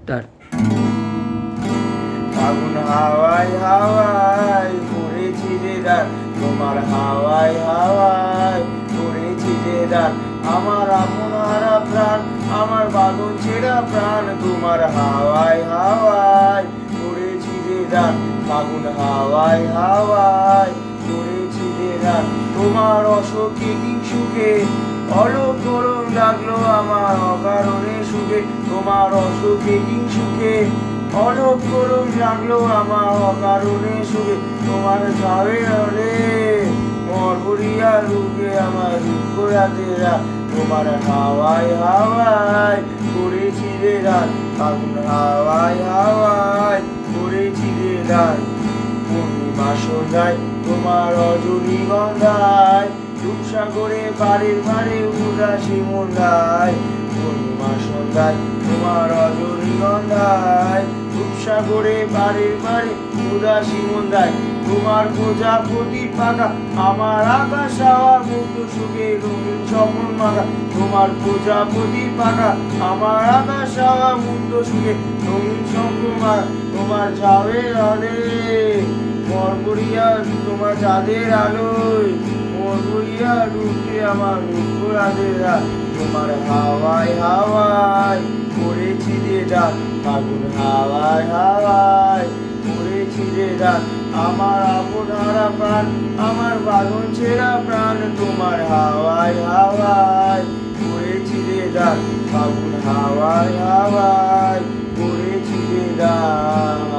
Start. ফাগুন হাওয়ায় হাওয়ায় করেছি যে ডাক, তোমার হাওয়ায় হাওয়ায় করেছি যে ডাক, আমার আপন হারা প্রাণ, আমার বাঁধন ছেঁড়া প্রাণ, তোমার হাওয়ায় হাওয়ায় করেছি যে ডাক। ফাগুন হাওয়ায় হাওয়ায় করেছি যে ডাক, তোমার অসুখে কি সুখে অলোক করুণ লাগলো আমার অকারণে সুখে, তোমার অসুখে কি সুখে অলোক করুণ লাগলো আমার অকারণে সুখে, তোমার যাবে রে মরহুরিয়া রুখে আমার দুঃখ রাতেরা, তোমার হাওয়ায় হাওয়ায় করেছি রে রাত, ফাগুন হাওয়ায় হাওয়ায় করেছি রে রাত। পূর্ণিমা সন্ধ্যায় তোমার রজনীগন্ধায় রূপসাগরে বাড়ির বাড়ি উদাসী মন্দায়, পূর্ণিমা সন্ধ্যায় তোমার রজনীগন্ধায় রূপসাগরে বাড়ির বাড়ি উদাসী মন্দায়, তোমার প্রজাপতির পাখা আমার আকাশ হাওয়া মুক্ত সুখে রঙিন স্বপন মাখা, তোমার প্রজাপতির পাখা আমার আকাশ হাওয়া মুক্ত সুখে রঙিন স্বপ্ন মাখা, তোমার যাবে আলে মরমরিয়া, তোমার চাঁদের আলোয় মরমরিয়া রূপে আমার দুঃখ রাতেরা, তোমার হাওয়ায় হাওয়ায় করেছি রে ডাক, ফাগুন হাওয়ায় হাওয়ায় করেছি রে ডাক, আমার আপন হারা প্রাণ, আমার বাঁধন ছেঁড়া প্রাণ, তোমার হাওয়ায় হাওয়ায় করেছি রে ডাক, ফাগুন হাওয়ায় হাওয়ায় করেছি রে ডাক।